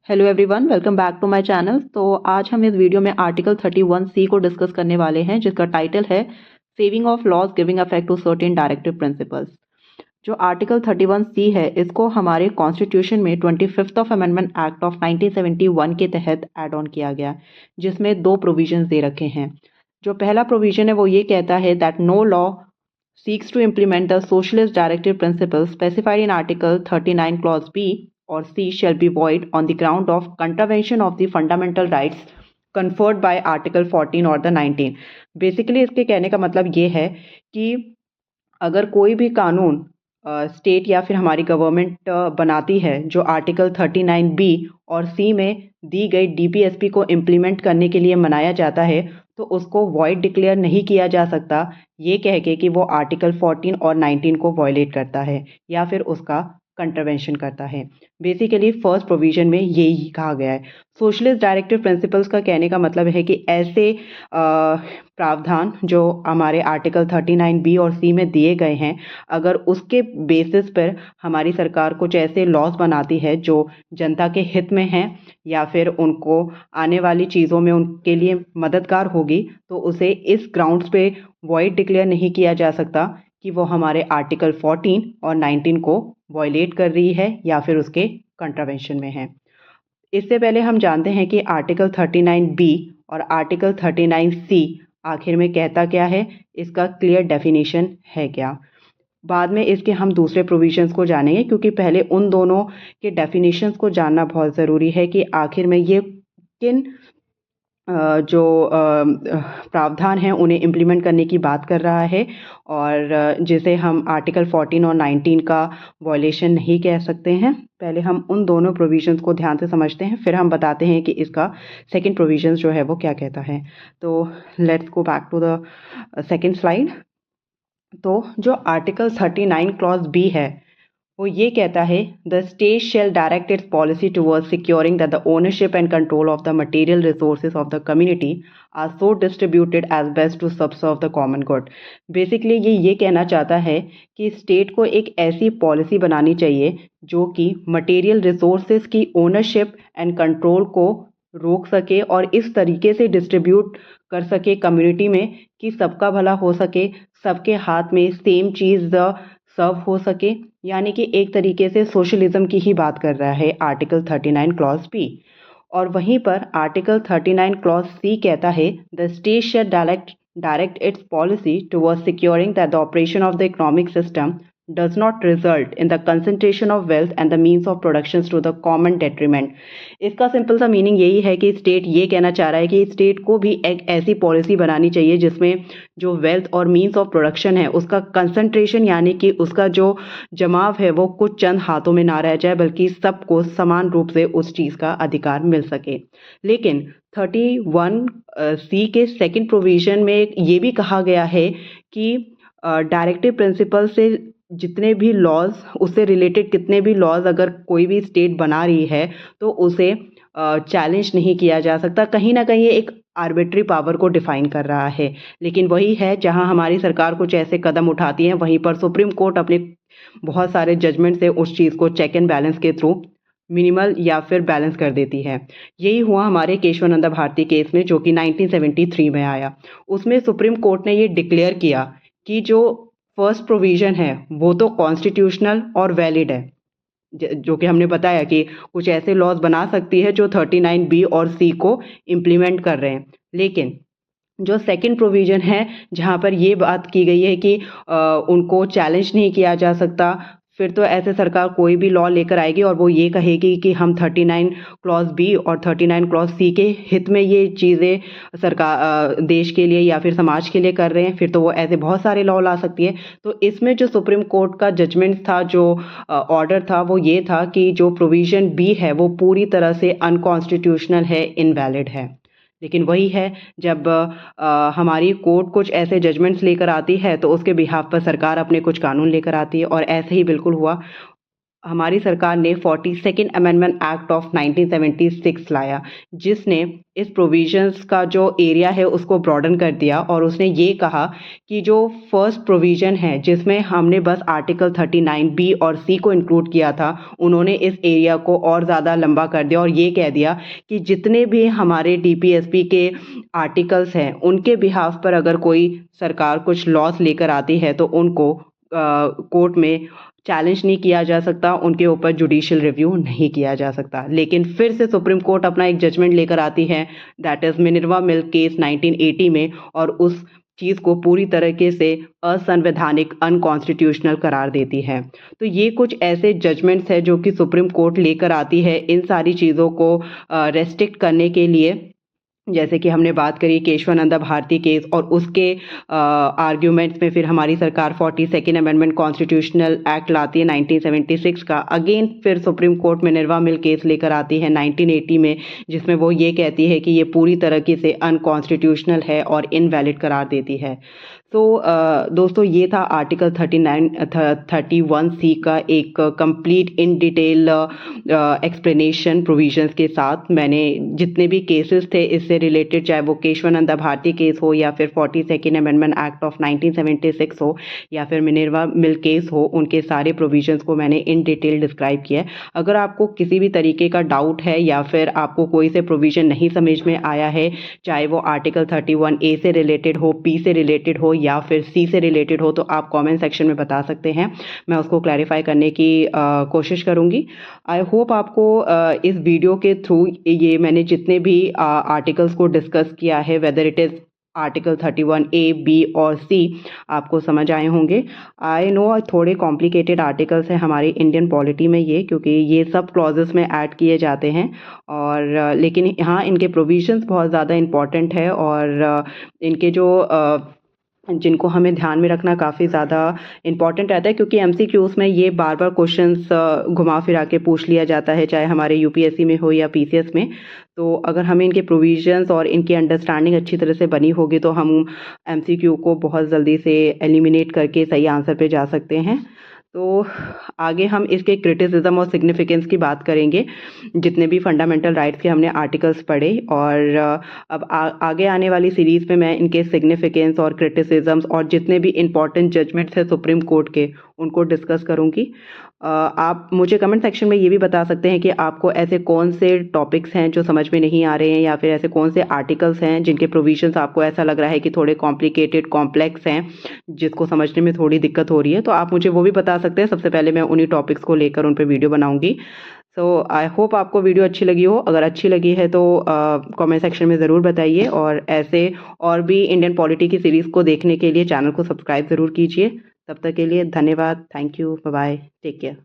Hello everyone, welcome back to my channel. तो आज हम इस वीडियो में आर्टिकल 31C को डिस्कस करने वाले हैं, जिसका टाइटल है saving of laws giving effect to certain directive principles. जो आर्टिकल 31C है, इसको हमारे कॉन्स्टिट्यूशन में 25th of amendment act of 1971 के तहत ऐड ऑन किया गया, जिसमें दो प्रोविजंस दे रखे हैं। जो पहला प्रोविजन है वो ये कहता है that no law seeks to implement the socialist directive principles specified in Article 39 Clause B or C shall be void on the ground of contravention of the fundamental rights conferred by Article 14 or the 19। Basically इसके कहने का मतलब ये है कि अगर कोई भी कानून स्टेट या फिर हमारी गवर्नमेंट बनाती है जो आर्टिकल 39B और C में दी गई DPSP को इम्प्लीमेंट करने के लिए मनाया जाता है, तो उसको वॉइड डिक्लेयर नहीं किया जा सकता ये कह के कि वो आर्टिकल 14 और 19 को वायलेट करता है या फिर उसका कंट्रवेंशन करता है। बेसिकली फर्स्ट प्रोविजन में यही कहा गया है। सोशलिस्ट डायरेक्टिव प्रिंसिपल्स का कहने का मतलब है कि ऐसे प्रावधान जो हमारे आर्टिकल 39B और C में दिए गए हैं, अगर उसके बेसिस पर हमारी सरकार कुछ ऐसे लॉज बनाती है जो जनता के हित में हैं या फिर उनको आने वाली चीज़ों में उनके लिए मददगार होगी, तो उसे इस ग्राउंड्स पे वॉइड डिक्लेयर नहीं किया जा सकता कि वो हमारे आर्टिकल 14 और 19 को वॉयलेट कर रही है या फिर उसके कंट्रावेंशन में है। इससे पहले हम जानते हैं कि आर्टिकल 39B और आर्टिकल 39C आखिर में कहता क्या है, इसका क्लियर डेफिनेशन है क्या। बाद में इसके हम दूसरे प्रोविजंस को जानेंगे, क्योंकि पहले उन दोनों के डेफिनेशंस को जानना बहुत ज़रूरी है कि आखिर में ये किन जो प्रावधान हैं उन्हें इम्प्लीमेंट करने की बात कर रहा है और जिसे हम आर्टिकल 14 और 19 का वॉयलेशन नहीं कह सकते हैं। पहले हम उन दोनों प्रोविजंस को ध्यान से समझते हैं, फिर हम बताते हैं कि इसका सेकंड प्रोविजंस जो है वो क्या कहता है। तो let's go back to the second slide. तो जो आर्टिकल 39 क्लॉज बी है वो ये कहता है the state shall direct its policy towards securing that the ownership and control of the material resources of the community are so distributed as best to subserve the common good. Basically ये कहना चाहता है कि state को एक ऐसी policy बनानी चाहिए जो कि मटेरियल रिसोर्सेज की ओनरशिप एंड कंट्रोल को रोक सके और इस तरीके से डिस्ट्रीब्यूट कर सके कम्युनिटी में कि सबका भला हो सके, सबके हाथ में सेम चीज़ सर्व हो सके। यानी कि एक तरीके से सोशलिज्म की ही बात कर रहा है आर्टिकल 39 क्लॉज बी। और वहीं पर आर्टिकल 39 क्लॉज सी कहता है the state shall direct its policy towards securing that the operation of the economic system does not result in the concentration of wealth and the means of productions to the common detriment। इसका simple सा meaning यही है कि state ये कहना चाह रहा है कि स्टेट को भी एक ऐसी पॉलिसी बनानी चाहिए जिसमें जो वेल्थ और मींस ऑफ प्रोडक्शन है उसका कंसंट्रेशन यानी कि उसका जो जमाव है वो कुछ चंद हाथों में ना रह जाए, बल्कि सबको समान रूप से उस चीज़ का अधिकार मिल सके। लेकिन 31C के सेकंड प्रोविजन में ये भी कहा गया है कि डायरेक्टिव प्रिंसिपल से जितने भी लॉज, उससे रिलेटेड कितने भी लॉज अगर कोई भी स्टेट बना रही है तो उसे चैलेंज नहीं किया जा सकता। कहीं ना कहीं ये एक आर्बिट्री पावर को डिफाइन कर रहा है। लेकिन वही है जहां हमारी सरकार कुछ ऐसे कदम उठाती है, वहीं पर सुप्रीम कोर्ट अपने बहुत सारे जजमेंट से उस चीज़ को चेक एंड बैलेंस के थ्रू मिनिमल या फिर बैलेंस कर देती है। यही हुआ हमारे केशवानंदा भारती केस में, जो कि 1973 में आया। उसमें सुप्रीम कोर्ट ने ये डिक्लेयर किया कि जो फर्स्ट प्रोविजन है वो तो कॉन्स्टिट्यूशनल और वैलिड है, जो कि हमने बताया कि कुछ ऐसे लॉज बना सकती है जो 39B और C को इम्प्लीमेंट कर रहे हैं। लेकिन जो सेकंड प्रोविजन है जहां पर ये बात की गई है कि उनको चैलेंज नहीं किया जा सकता, फिर तो ऐसे सरकार कोई भी लॉ लेकर आएगी और वो ये कहेगी कि हम 39 क्लॉज बी और 39 क्लॉज सी के हित में ये चीज़ें सरकार देश के लिए या फिर समाज के लिए कर रहे हैं, फिर तो वो ऐसे बहुत सारे लॉ ला सकती है। तो इसमें जो सुप्रीम कोर्ट का जजमेंट था, जो ऑर्डर था, वो ये था कि जो प्रोविजन बी है वो पूरी तरह से अनकॉन्स्टिट्यूशनल है, इनवैलिड है। लेकिन वही है, जब हमारी कोर्ट कुछ ऐसे जजमेंट्स लेकर आती है तो उसके बिहाफ पर सरकार अपने कुछ कानून लेकर आती है, और ऐसे ही बिल्कुल हुआ। हमारी सरकार ने 42nd अमेंडमेंट एक्ट ऑफ 1976 लाया, जिसने इस प्रोविजंस का जो एरिया है उसको ब्रॉडन कर दिया और उसने ये कहा कि जो फर्स्ट प्रोविजन है जिसमें हमने बस आर्टिकल 39 बी और सी को इंक्लूड किया था, उन्होंने इस एरिया को और ज़्यादा लंबा कर दिया और ये कह दिया कि जितने भी हमारे डीपीएसपी के आर्टिकल्स हैं उनके बिहाफ पर अगर कोई सरकार कुछ लॉस लेकर आती है तो उनको कोर्ट में चैलेंज नहीं किया जा सकता, उनके ऊपर जुडिशियल रिव्यू नहीं किया जा सकता। लेकिन फिर से सुप्रीम कोर्ट अपना एक जजमेंट लेकर आती है, that is Minerva milk case 1980 में, और उस चीज़ को पूरी तरीके से असंवैधानिक अनकॉन्स्टिट्यूशनल करार देती है। तो ये कुछ ऐसे जजमेंट्स हैं जो कि सुप्रीम कोर्ट लेकर आती है इन सारी चीज़ों को रेस्ट्रिक्ट करने के लिए। जैसे कि हमने बात करी केशवानंदा भारती केस, और उसके आर्ग्यूमेंट्स में फिर हमारी सरकार 42nd अमेंडमेंट कॉन्स्टिट्यूशनल एक्ट लाती है 1976 का। अगेन फिर सुप्रीम कोर्ट में मिनर्वा मिल्क केस लेकर आती है 1980 में, जिसमें वो ये कहती है कि ये पूरी तरीके से अनकॉन्स्टिट्यूशनल है और इनवैलिड करार देती है। तो दोस्तों ये था आर्टिकल 31C का एक complete in detail explanation provisions के साथ। मैंने जितने भी केसेस थे इससे रिलेटेड, चाहे वो केशवानंदा भारती केस हो या फिर 42nd अमेंडमेंट एक्ट ऑफ 1976 हो या फिर मिनर्वा मिल्क केस हो, उनके सारे प्रोविजंस को मैंने इन डिटेल डिस्क्राइब किया है। अगर आपको किसी भी तरीके का डाउट है या फिर आपको कोई से प्रोविजन नहीं समझ में आया है, चाहे वो आर्टिकल 31A से रिलेटेड हो, P से रिलेटेड हो या फिर C से रिलेटेड हो, तो आप कमेंट सेक्शन में बता सकते हैं, मैं उसको क्लैरिफाई करने की कोशिश करूंगी। आई होप आपको इस वीडियो के थ्रू ये मैंने जितने भी आर्टिकल्स को डिस्कस किया है, whether it is article 31A, B और C, आपको समझ आए होंगे। आई नो थोड़े कॉम्प्लिकेटेड आर्टिकल्स हैं हमारी इंडियन पॉलिटी में ये, क्योंकि ये सब क्लॉजेस में ऐड किए जाते हैं, और लेकिन हाँ इनके प्रोविजंस बहुत ज़्यादा इम्पॉर्टेंट है और इनके जो जिनको हमें ध्यान में रखना काफ़ी ज़्यादा इम्पॉर्टेंट रहता है, क्योंकि एमसीक्यूज़ में ये बार बार क्वेश्चंस घुमा फिरा के पूछ लिया जाता है, चाहे हमारे यूपीएससी में हो या पीसीएस में। तो अगर हमें इनके प्रोविजंस और इनकी अंडरस्टैंडिंग अच्छी तरह से बनी होगी तो हम एमसीक्यू को बहुत जल्दी से एलिमिनेट करके सही आंसर पे जा सकते हैं। तो आगे हम इसके क्रिटिसिज्म और सिग्निफिकेंस की बात करेंगे, जितने भी फंडामेंटल राइट्स के हमने आर्टिकल्स पढ़े, और अब आगे आने वाली सीरीज़ में मैं इनके सिग्निफिकेंस और क्रिटिसिज्म्स और जितने भी इम्पॉर्टेंट जजमेंट्स हैं सुप्रीम कोर्ट के, उनको डिस्कस करूँगी। आप मुझे कमेंट सेक्शन में ये भी बता सकते हैं कि आपको ऐसे कौन से टॉपिक्स हैं जो समझ में नहीं आ रहे हैं, या फिर ऐसे कौन से आर्टिकल्स हैं जिनके प्रोविजंस आपको ऐसा लग रहा है कि थोड़े कॉम्प्लिकेटेड कॉम्प्लेक्स हैं, जिसको समझने में थोड़ी दिक्कत हो रही है, तो आप मुझे वो भी बता सकते हैं। सबसे पहले मैं उन्हीं टॉपिक्स को लेकर उन पर वीडियो बनाऊंगी। सो आई होप आपको वीडियो अच्छी लगी हो। अगर अच्छी लगी है तो कमेंट सेक्शन में ज़रूर बताइए, और ऐसे और भी इंडियन पॉलिटी की सीरीज़ को देखने के लिए चैनल को सब्सक्राइब ज़रूर कीजिए। तब तक के लिए धन्यवाद, thank you, bye bye, take care.